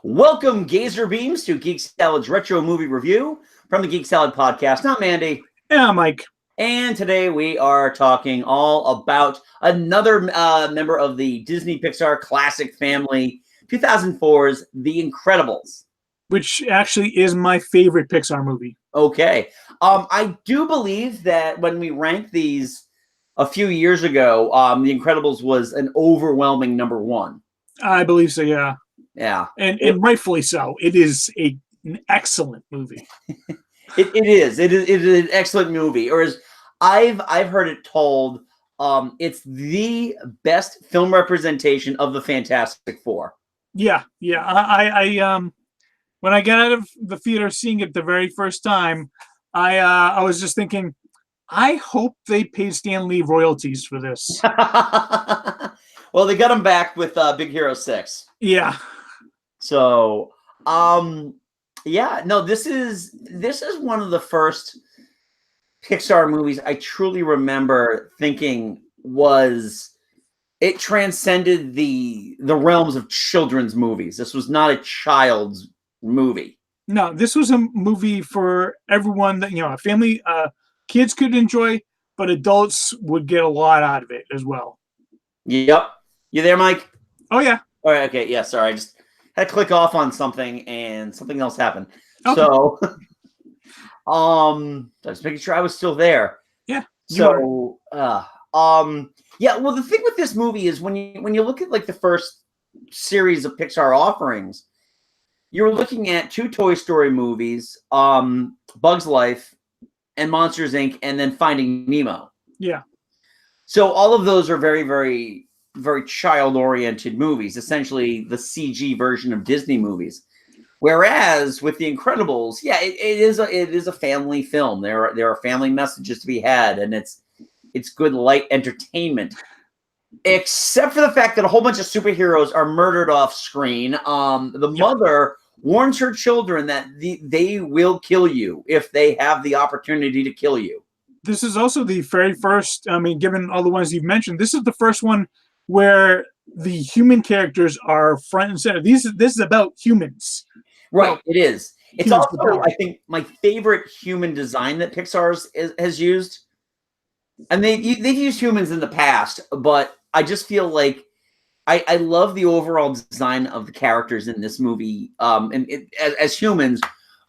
Welcome, Gazer Beams, to Geek Salad's Retro Movie Review from the Geek Salad Podcast. I'm Andy. Yeah, Mike. And today we are talking all about another member of the Disney Pixar classic family, 2004's The Incredibles. Which actually is my favorite Pixar movie. Okay. I do believe that when we ranked these a few years ago, The Incredibles was an overwhelming number one. I believe so, yeah. Yeah. And rightfully so. It is an excellent movie. It is. It is an excellent movie. Or as I've heard it told, it's the best film representation of the Fantastic Four. Yeah. I when I got out of the theater seeing it the very first time, I was just thinking, I hope they paid Stan Lee royalties for this. Well, they got him back with Big Hero 6. Yeah. So, yeah, no, this is one of the first Pixar movies I truly remember thinking it transcended the realms of children's movies. This was not a child's movie. No, this was a movie for everyone that, a family, kids could enjoy, but adults would get a lot out of it as well. Yep. You there, Mike? Oh, yeah. All right. Okay. Yeah. Sorry. I just had to click off on something and something else happened. Okay. So, just making sure I was still there. Yeah. So, yeah. Well, the thing with this movie is when you look at like the first series of Pixar offerings, you're looking at two Toy Story movies, Bug's Life, and Monsters Inc., and then Finding Nemo. Yeah. So all of those are very, very, very child-oriented movies, essentially the CG version of Disney movies. Whereas with The Incredibles, yeah, it is a family film. There are family messages to be had, and it's good light entertainment. Except for the fact that a whole bunch of superheroes are murdered off screen. The mother warns her children that they will kill you if they have the opportunity to kill you. This is also the very first, given all the ones you've mentioned, this is the first one where the human characters are front and center. This is about humans. Right, well, it is. It's also, I think, my favorite human design that Pixar has used. And they've used humans in the past, but I just feel like I love the overall design of the characters in this movie, as humans,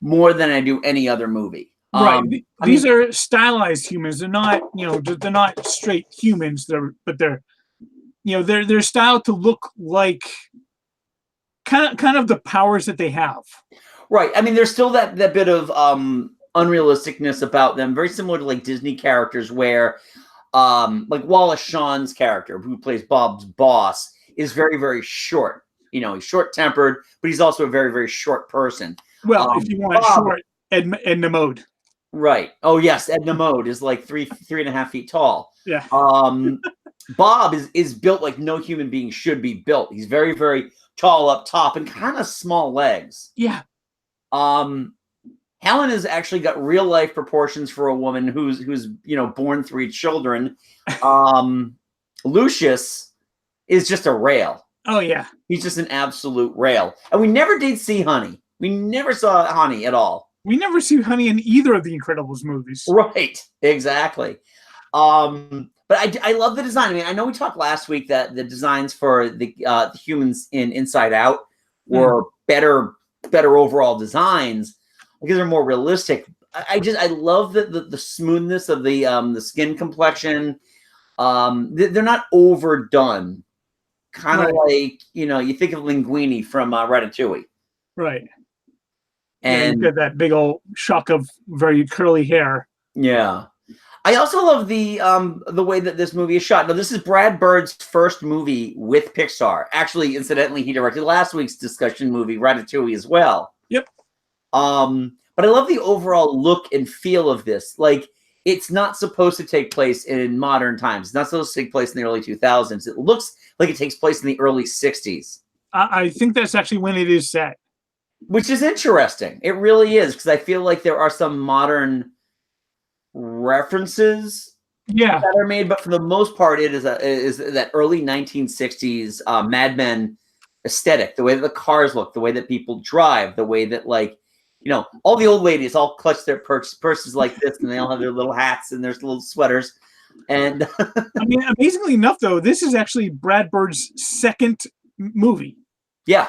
more than I do any other movie. Right. These are stylized humans. They're not, they're not straight humans. They're styled to look like kind of the powers that they have. Right. I mean, there's still that bit of unrealisticness about them, very similar to like Disney characters, where like Wallace Shawn's character, who plays Bob's boss, is very, very short. He's short-tempered, but he's also a very, very short person. Well, if you want short, Edna Mode. Right. Oh, yes. Edna Mode is like 3.5 feet tall. Yeah. Bob is built like no human being should be built. He's very, very tall up top and kind of small legs. Yeah. Helen has actually got real life proportions for a woman who's born 3 children. Lucius is just a rail. Oh yeah. He's just an absolute rail. And we never did see Honey. We never saw Honey at all. We never see Honey in either of the Incredibles movies. Right. Exactly. But I love the design. I mean, I know we talked last week that the designs for the humans in Inside Out were better overall designs because they're more realistic. I love the smoothness of the skin complexion. They're not overdone. Kind of like, you think of Linguini from Ratatouille. Right. And you get that big old shock of very curly hair. Yeah. I also love the way that this movie is shot. Now, this is Brad Bird's first movie with Pixar. Actually, incidentally, he directed last week's discussion movie, Ratatouille, as well. Yep. But I love the overall look and feel of this. Like, it's not supposed to take place in modern times. It's not supposed to take place in the early 2000s. It looks like it takes place in the early 60s. I think that's actually when it is set. Which is interesting. It really is, because I feel like there are some modern references that are made, but for the most part, it is that early 1960s Mad Men aesthetic, the way that the cars look, the way that people drive, the way that, like, you know, all the old ladies all clutch their purses like this, and they all have their little hats and their little sweaters. And I mean, amazingly enough, though, this is actually Brad Bird's second movie. yeah.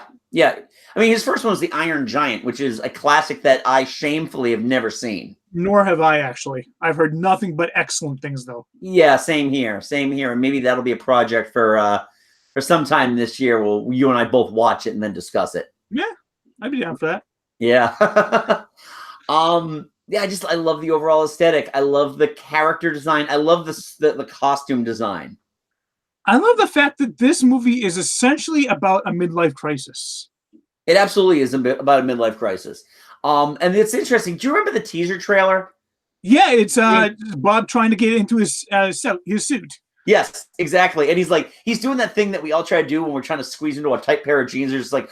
I mean, his first one was The Iron Giant, which is a classic that I shamefully have never seen. Nor have I, actually. I've heard nothing but excellent things, though. Yeah, same here. And maybe that'll be a project for sometime this year. You and I both watch it and then discuss it. Yeah, I'd be down for that. Yeah. Yeah, I love the overall aesthetic. I love the character design. I love the costume design. I love the fact that this movie is essentially about a midlife crisis. It absolutely is about a midlife crisis. And it's interesting. Do you remember the teaser trailer? Yeah, it's Bob trying to get into his suit. Yes, exactly. And he's doing that thing that we all try to do when we're trying to squeeze into a tight pair of jeans. They're just like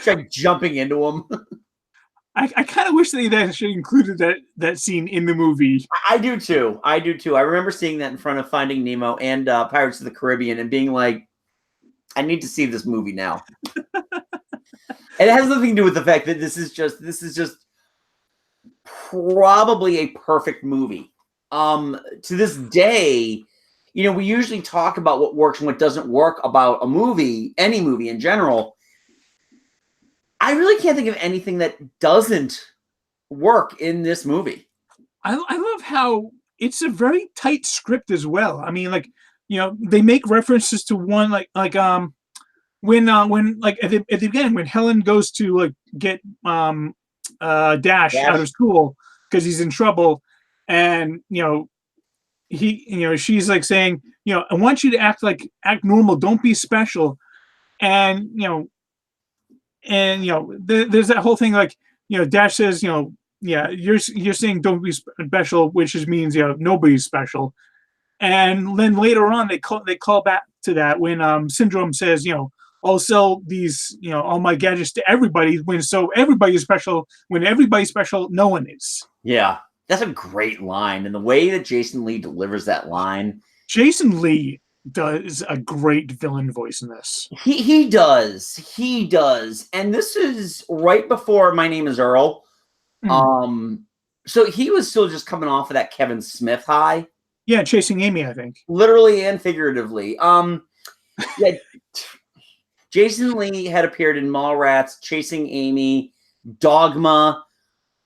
try jumping into them. I kind of wish they actually included that scene in the movie. I do too. I remember seeing that in front of Finding Nemo and Pirates of the Caribbean and being like, I need to see this movie now. And it has nothing to do with the fact that this is just probably a perfect movie. To this day, you know, we usually talk about what works and what doesn't work about a movie, any movie in general. I really can't think of anything that doesn't work in this movie. I love how it's a very tight script as well. I mean, like, you know, they make references to one when like at the beginning when Helen goes to like get Dash out of school because he's in trouble, and she's like saying, I want you to act normal, don't be special, and there's that whole thing like, Dash says, yeah, you're saying don't be special, which just means nobody's special. And then later on they call back to that when Syndrome says, I'll sell these, all my gadgets to everybody when everybody is special. When everybody's special, no one is. Yeah, that's a great line. And the way that Jason Lee delivers that line. Jason Lee does a great villain voice in this. He does. And this is right before My Name is Earl. So he was still just coming off of that Kevin Smith high. Yeah, Chasing Amy, I think. Literally and figuratively. Yeah, Jason Lee had appeared in Mallrats, Chasing Amy, Dogma.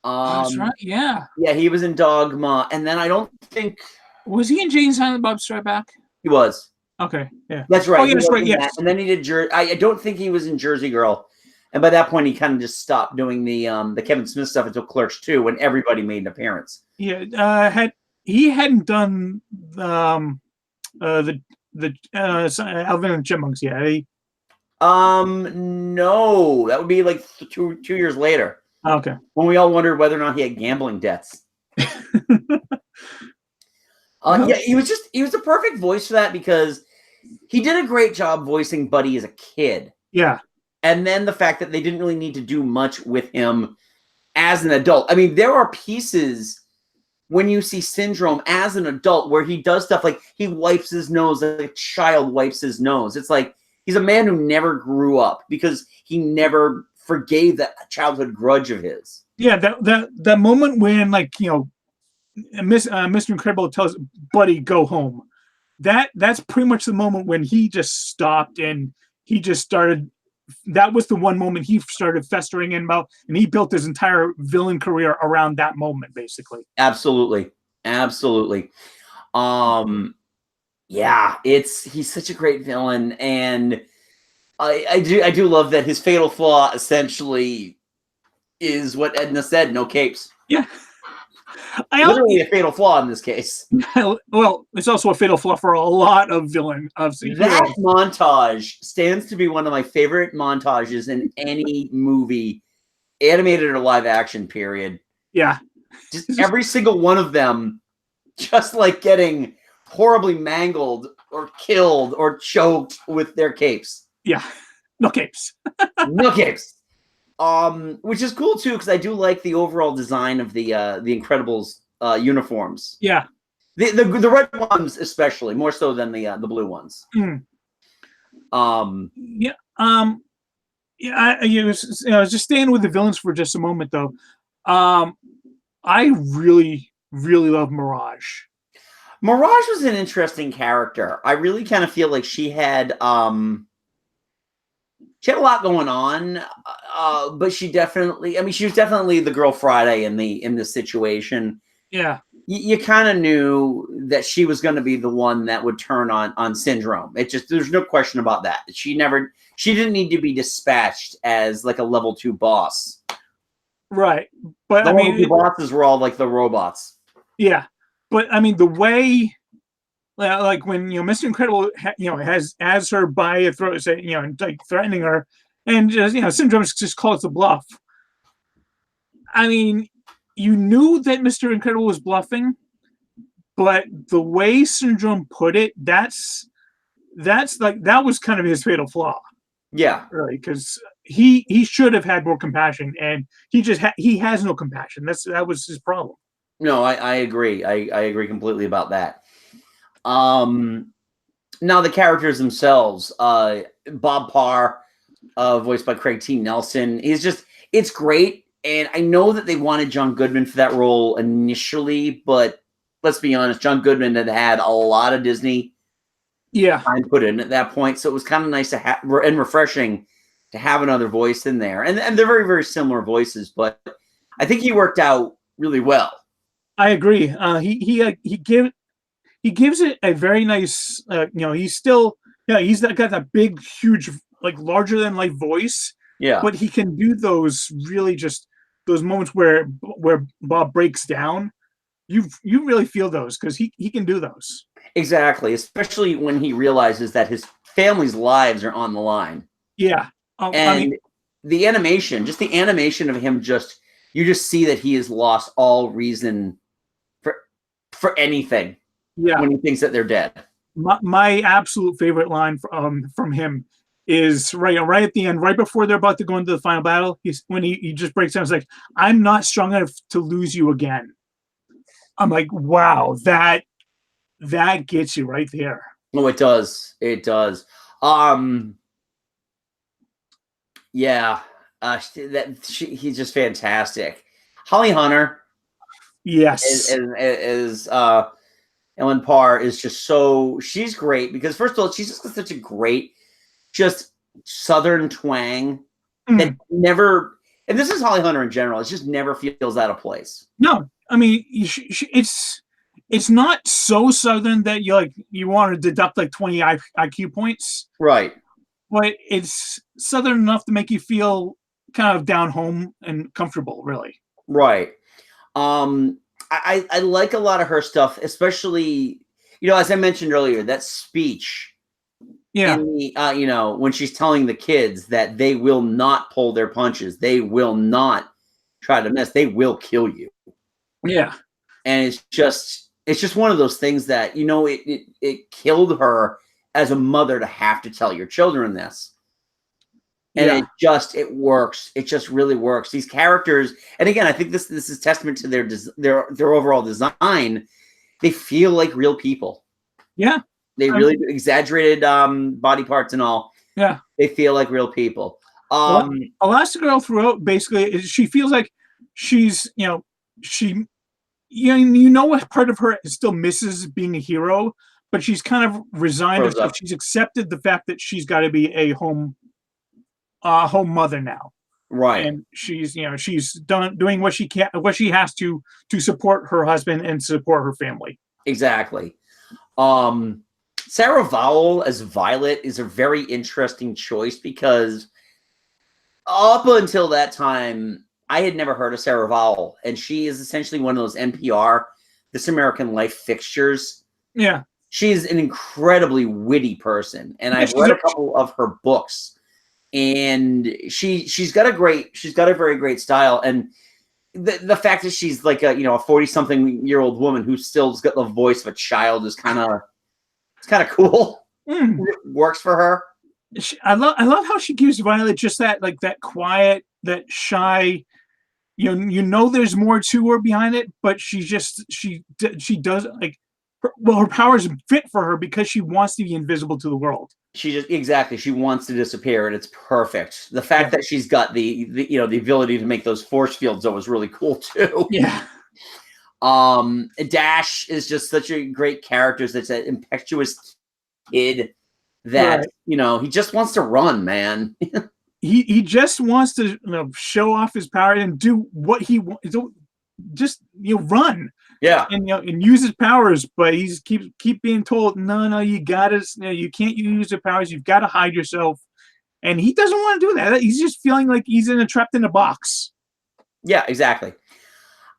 That's right, yeah. Yeah, he was in Dogma. And then I don't think... Was he in Jay and Silent Bob Strike Back? He was. Okay, yeah. That's right. Oh, yes, right, yes. That. And then he did I don't think he was in Jersey Girl. And by that point, he kind of just stopped doing the Kevin Smith stuff until Clerks 2 when everybody made an appearance. Yeah, he hadn't done the Alvin and Chipmunks yet. No, that would be like 2 years later. Okay. When we all wondered whether or not he had gambling debts. Yeah, he was the perfect voice for that because he did a great job voicing Buddy as a kid. Yeah. And then the fact that they didn't really need to do much with him as an adult. I mean, there are pieces when you see Syndrome as an adult where he does stuff like he wipes his nose like a child wipes his nose. It's like he's a man who never grew up because he never forgave that childhood grudge of his. Yeah, that moment when Mr. Incredible tells Buddy go home. That's pretty much the moment when he just stopped and he just started. That was the one moment he started festering in about, and he built his entire villain career around that moment, basically. Absolutely. Yeah, he's such a great villain, and I do love that his fatal flaw essentially is what Edna said: no capes. Yeah. Literally a fatal flaw in this case. Well, it's also a fatal flaw for a lot of that montage stands to be one of my favorite montages in any movie, animated or live action, period. Yeah. Just every single one of them just like getting horribly mangled or killed or choked with their capes. Yeah. No capes. No capes. Which is cool too, because I do like the overall design of the Incredibles uniforms. Yeah. The red ones especially more so than the blue ones. Mm. Yeah. Yeah. I was just staying with the villains for just a moment though. I really, really love Mirage. Mirage was an interesting character. I really kind of feel like she had a lot going on, but she definitely. I mean, she was definitely the girl Friday in this situation. Yeah. You kind of knew that she was going to be the one that would turn on Syndrome. There's no question about that. She didn't need to be dispatched as like a level 2 boss. Right. But the level 2 bosses were all like the robots. Yeah. But I mean, the way, like when, Mr. Incredible, has her by a throat, like threatening her, and just, Syndrome just calls the bluff. I mean, you knew that Mr. Incredible was bluffing, but the way Syndrome put it, that's like, that was kind of his fatal flaw. Yeah. Really, because he should have had more compassion, and he has no compassion. That was his problem. No, I agree. I agree completely about that. Now the characters themselves, Bob Parr, voiced by Craig T. Nelson, it's great. And I know that they wanted John Goodman for that role initially, but let's be honest, John Goodman had a lot of Disney time put in at that point. So it was kind of nice to have and refreshing to have another voice in there. And they're very, very similar voices, but I think he worked out really well. I agree. He gives it a very nice. He's still he's got that big, huge, like larger than life voice. Yeah, but he can do those really just those moments where Bob breaks down. You really feel those because he can do those. Exactly, especially when he realizes that his family's lives are on the line. Yeah, and I mean, the animation of him, you just see that he has lost all reason for anything. Yeah, when he thinks that they're dead. My absolute favorite line from him is right at the end, right before they're about to go into the final battle. When he just breaks down, it's like, "I'm not strong enough to lose you again." I'm like, wow, that gets you right there. Oh, it does. It does. Yeah. He's just fantastic. Holly Hunter. Yes. Is Ellen Parr is just she's great because first of all, she's just got such a great, just Southern twang that never, and this is Holly Hunter in general, it just never feels out of place. No, I mean, it's not so Southern that you want to deduct like 20 IQ points. Right. But it's Southern enough to make you feel kind of down home and comfortable, really. Right. I like a lot of her stuff, especially, as I mentioned earlier, that speech. Yeah. When she's telling the kids that they will not pull their punches, they will not try to miss, they will kill you. Yeah. And it's just one of those things that, it killed her as a mother to have to tell your children this. And it works. It just really works. These characters, and again, I think this is testament to their overall design. They feel like real people. Yeah. They really exaggerated body parts and all. Yeah. They feel like real people. Elastigirl throughout, basically, she feels like she's, what part of her still misses being a hero, but she's kind of resigned. She's accepted the fact that she's got to be a home mother now, right? And she's doing what she can, what she has to support her husband and support her family. Exactly. Sarah Vowell as Violet is a very interesting choice because up until that time, I had never heard of Sarah Vowell, and she is essentially one of those NPR, This American Life fixtures. Yeah, she's an incredibly witty person, and I've read a couple of her books. And she's got a very great style, and the fact that she's like a 40-something-year-old woman who still's got the voice of a child is kind of cool. It works for her. I love how she gives Violet just that that quiet, that shy. There's more to her behind it, but she does her powers fit for her because she wants to be invisible to the world. She wants to disappear, and it's perfect. The fact that she's got the the ability to make those force fields though is really cool too. Yeah. Dash is just such a great character. Such an impetuous kid that he just wants to run, man. he just wants to show off his power and do what he wants. Just run. Yeah, and use his powers, but he's keep being told, no, you gotta, you can't use your powers. You've got to hide yourself, and he doesn't want to do that. He's just feeling like he's trapped in a box. Yeah, exactly.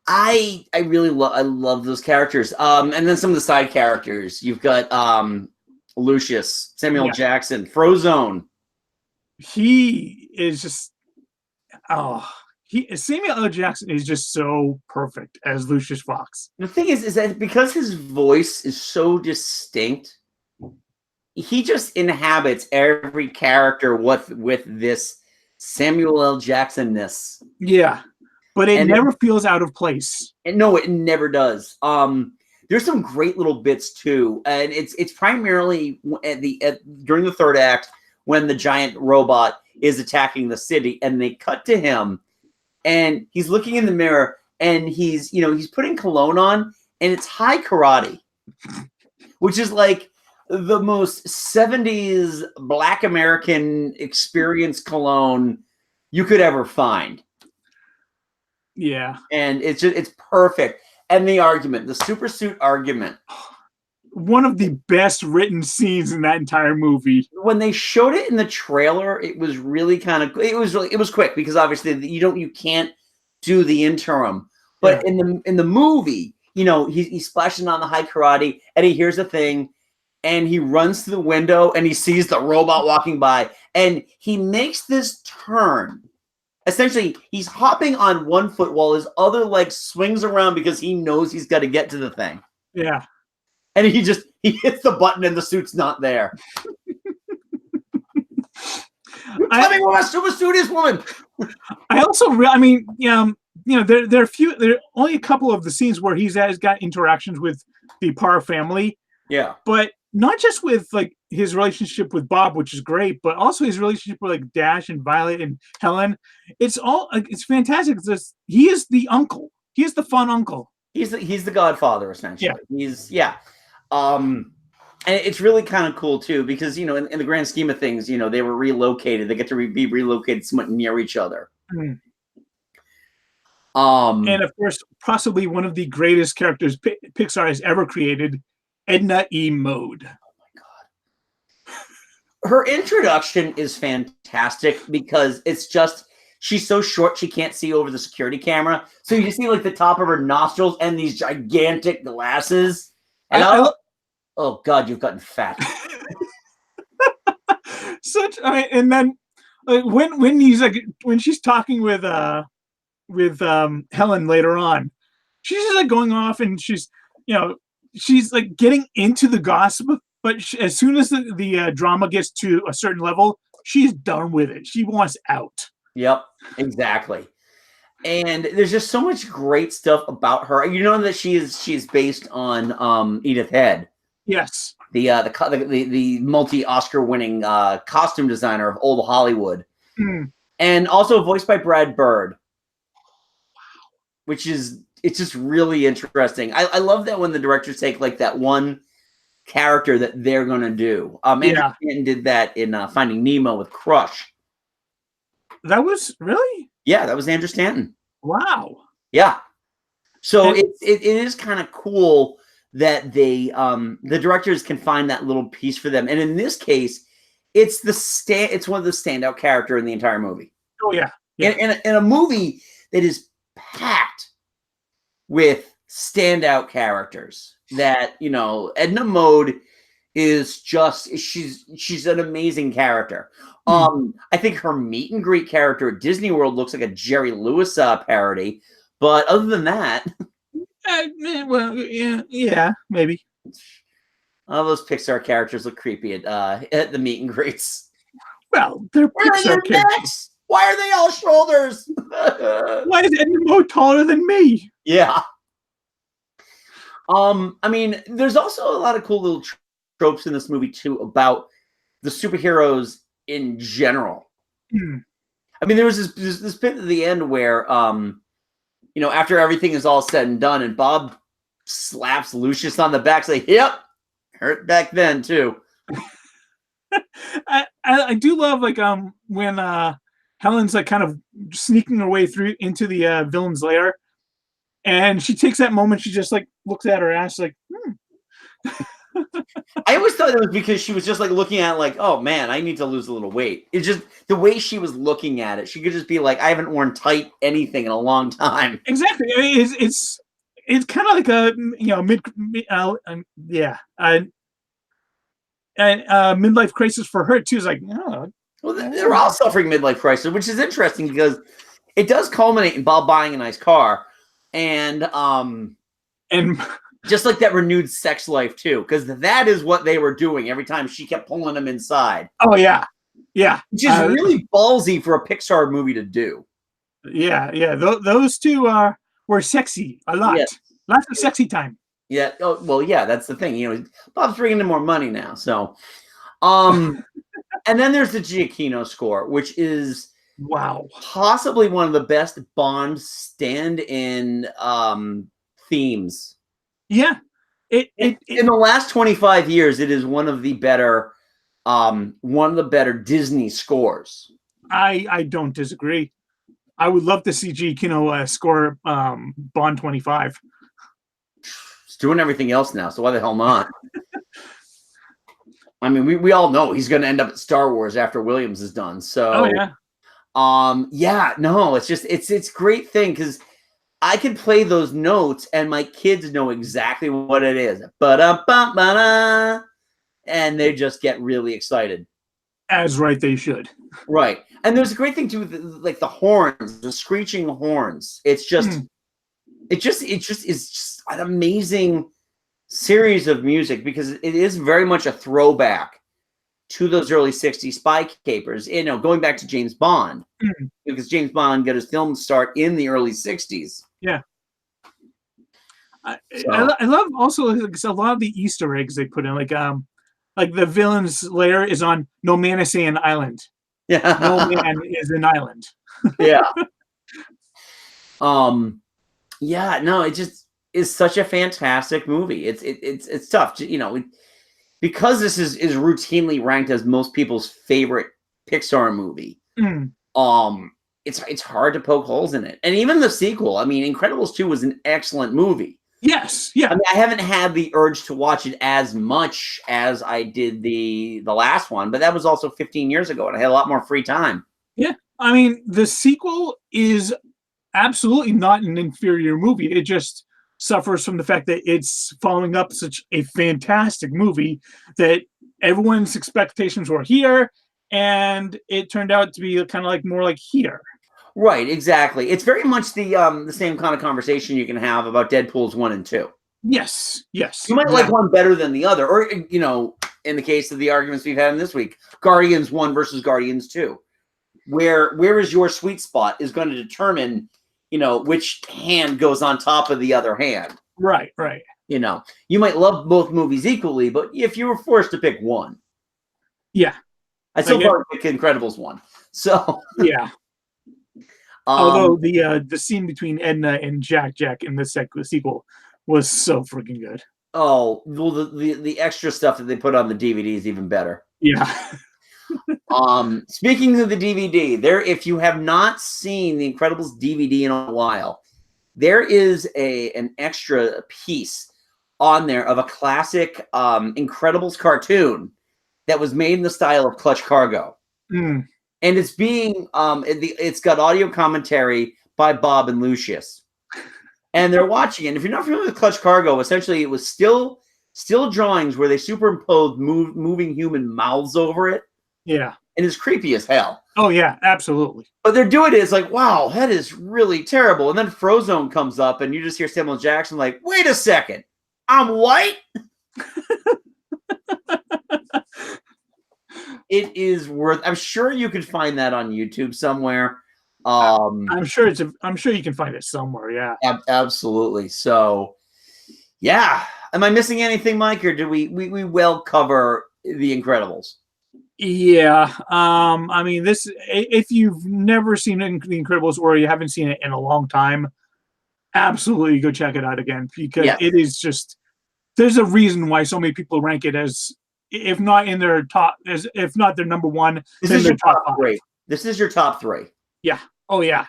I really love those characters. And then some of the side characters. You've got Lucius, Samuel Jackson, Frozone. He is just Samuel L. Jackson is just so perfect as Lucius Fox. The thing is that because his voice is so distinct, he just inhabits every character with this Samuel L. Jackson-ness. Yeah, but it never feels out of place. No, it never does. There's some great little bits too, and it's primarily during the third act when the giant robot is attacking the city, and they cut to him. And he's looking in the mirror, and he's putting cologne on, and it's high karate, which is like the most 70s Black American experience cologne you could ever find. Yeah. And it's perfect. And the super suit argument. One of the best written scenes in that entire movie. When they showed it in the trailer, it was really it was quick because obviously you can't do the interim. But in the movie, he's splashing on the high karate and he hears a thing and he runs to the window and he sees the robot walking by and he makes this turn. Essentially, he's hopping on one foot while his other leg swings around because he knows he's got to get to the thing. Yeah. And he hits the button and the suit's not there. Tell me what my super suit is, woman. I also, there are only a couple of the scenes where he's got interactions with the Parr family. Yeah. But not just with like his relationship with Bob, which is great, but also his relationship with like Dash and Violet and Helen. It's all it's fantastic. He is the uncle. He is the fun uncle. He's the godfather, essentially. Yeah. And it's really kind of cool too, because in the grand scheme of things, they were relocated. They get to be relocated somewhat near each other. Mm. And of course, possibly one of the greatest characters Pixar has ever created, Edna E. Mode. Oh my god, her introduction is fantastic because it's just she's so short she can't see over the security camera, so you just see like the top of her nostrils and these gigantic glasses. And oh God, you've gotten fat. And then when she's talking with Helen later on, she's just like going off and she's like getting into the gossip, but as soon as the drama gets to a certain level, she's done with it. She wants out. Yep, exactly. And there's just so much great stuff about her. You know that she's based on Edith Head. Yes. The multi-Oscar winning costume designer of old Hollywood. Mm. And also voiced by Brad Bird. Wow. Which is it's just really interesting. I love that when the directors take like that one character that they're gonna do. Andrew Stanton did that in Finding Nemo with Crush. That was really? Yeah, that was Andrew Stanton. Wow. Yeah. So it is kind of cool that they the directors can find that little piece for them. And in this case, it's one of the standout character in the entire movie. Oh yeah. In a movie that is packed with standout characters that, Edna Mode is just she's an amazing character. I think her meet and greet character at Disney World looks like a Jerry Lewis parody, but other than that, well, yeah, maybe. All those Pixar characters look creepy at the meet and greets. Well, they're Pixar characters. Why are they all shoulders? Why is Edna Mode taller than me? Yeah. I mean, there's also a lot of cool little tropes in this movie too about the superheroes in general. Hmm. I mean, there was this bit at the end where, after everything is all said and done, and Bob slaps Lucius on the back, say, "Yep, hurt back then too." I do love like when Helen's like kind of sneaking her way through into the villain's lair, and she takes that moment. She just like looks at her ass like, I always thought it was because she was just like looking at it like, "Oh man, I need to lose a little weight." It's just the way she was looking at it. She could just be like, "I haven't worn tight anything in a long time." exactly. I mean, it's kind of like a midlife crisis for her too. It's like, oh, Well, they're all suffering midlife crisis, which is interesting because it does culminate in Bob buying a nice car, and and just like that renewed sex life too, because that is what they were doing every time she kept pulling him inside. oh yeah, Which is really ballsy for a Pixar movie to do. yeah. Those two were sexy a lot. Yeah. Lots of sexy time. Yeah. Oh, well, yeah, that's the thing. Bob's bringing in more money now. So, and then there's the Giacchino score, which is Wow, possibly one of the best Bond stand-in themes. yeah. In the last 25 years, it is one of the better Disney scores. I don't disagree. I would love to see Giacchino score Bond 25. He's doing everything else now, so why the hell not? I mean, we all know he's going to end up at Star Wars after Williams is done. So, no, it's a great thing because I can play those notes and my kids know exactly what it is. Ba-da-ba-ba-da, and they just get really excited. As right they should. Right. And there's a great thing too with like the horns, the screeching horns. It's just it's just an amazing series of music because it is very much a throwback to those early 60s spy capers, going back to James Bond. Because James Bond got his film start in the early 60s. Yeah. I love also like, a lot of the Easter eggs they put in, like the villain's lair is on No Manisan Island. Yeah. No man is an island. Yeah. No, it just is such a fantastic movie. It's tough to, because this is routinely ranked as most people's favorite Pixar movie. It's hard to poke holes in it. And even the sequel, I mean, Incredibles 2 was an excellent movie. Yes, yeah. I mean, I haven't had the urge to watch it as much as I did the last one, but that was also 15 years ago, and I had a lot more free time. Yeah, I mean, the sequel is absolutely not an inferior movie. It just suffers from the fact that it's following up such a fantastic movie that everyone's expectations were here, and it turned out to be kind of like more like here. Right, exactly. It's very much the same kind of conversation you can have about Deadpool's 1 and 2. Yes. You might like one better than the other, or in the case of the arguments we've had in this week, Guardians 1 versus Guardians 2. Where is your sweet spot is going to determine, which hand goes on top of the other hand. Right. You might love both movies equally, but if you were forced to pick one. Yeah. I still probably pick Incredibles 1. So yeah. Although the scene between Edna and Jack in the sequel was so freaking good. Oh, well, the extra stuff that they put on the DVD is even better. Yeah. Speaking of the DVD, if you have not seen the Incredibles DVD in a while, there is an extra piece on there of a classic Incredibles cartoon that was made in the style of Clutch Cargo. And it's being it's got audio commentary by Bob and Lucius, and they're watching it. And if you're not familiar with Clutch Cargo, essentially it was still drawings where they superimposed moving human mouths over it. Yeah, and it's creepy as hell. Oh yeah, absolutely. But they're doing it. It's like, wow, that is really terrible. And then Frozone comes up, and you just hear Samuel Jackson like, "Wait a second, I'm white." It is worth. I'm sure you could find that on YouTube somewhere. I'm sure you can find it somewhere. Yeah. Absolutely. So, Yeah. Am I missing anything, Mike, or did we well cover The Incredibles? Yeah. I mean, if you've never seen The Incredibles or you haven't seen it in a long time, absolutely go check it out again, because it is just, there's a reason why so many people rank it as, if not in their top, as if not their number one, This then is their your top top 3. This is your top 3. Yeah. Oh yeah.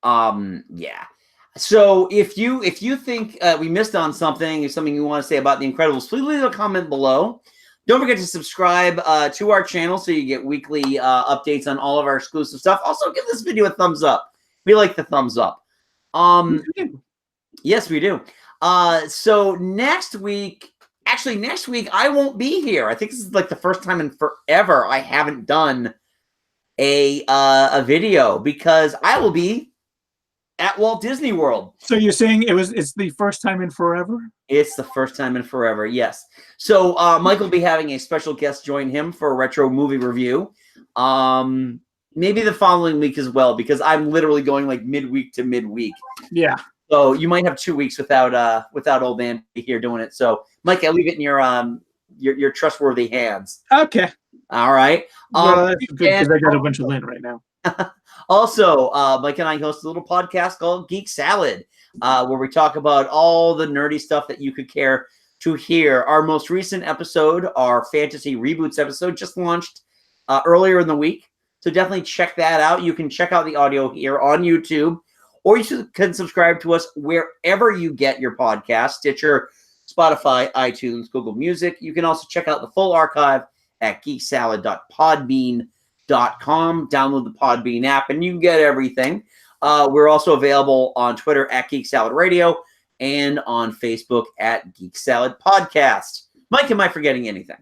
Yeah. So if you think we missed on something, or something you want to say about The Incredibles, please leave a comment below. Don't forget to subscribe to our channel so you get weekly updates on all of our exclusive stuff. Also, give this video a thumbs up. We like the thumbs up. Yes, we do. So next week, actually next week, I won't be here. I think this is like the first time in forever I haven't done a video, because I will be at Walt Disney World. So you're saying it's the first time in forever? It's the first time in forever, yes. So Mike will be having a special guest join him for a retro movie review. Maybe the following week as well, because I'm literally going like midweek to midweek. Yeah. So you might have 2 weeks without old man here doing it. So Mike, I'll leave it in your trustworthy hands. Okay. All right. Well, that's good, because I got a bunch of lint right now. Also, Mike and I host a little podcast called Geek Salad, where we talk about all the nerdy stuff that you could care to hear. Our most recent episode, our Fantasy Reboots episode, just launched earlier in the week. So definitely check that out. You can check out the audio here on YouTube, or you can subscribe to us wherever you get your podcast: Stitcher, Spotify, iTunes, Google Music. You can also check out the full archive at geeksalad.podbean.com. Download the Podbean app and you get everything. We're also available on Twitter at Geek Salad Radio and on Facebook at Geek Salad Podcast. Mike, am I forgetting anything?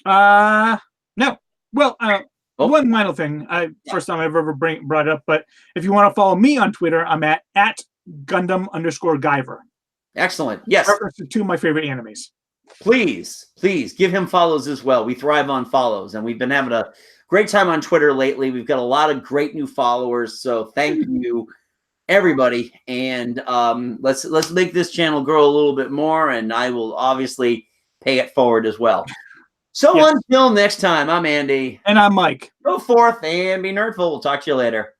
No. Well, one final thing. First time I've ever brought it up, but if you want to follow me on Twitter, I'm at Gundam_Guyver. Excellent. Yes. Reference to 2 of my favorite animes. Please give him follows as well. We thrive on follows, and we've been having a great time on Twitter lately. We've got a lot of great new followers, so thank you, everybody. And let's make this channel grow a little bit more, and I will obviously pay it forward as well. So until next time, I'm Andy. And I'm Mike. Go forth and be nerdful. We'll talk to you later.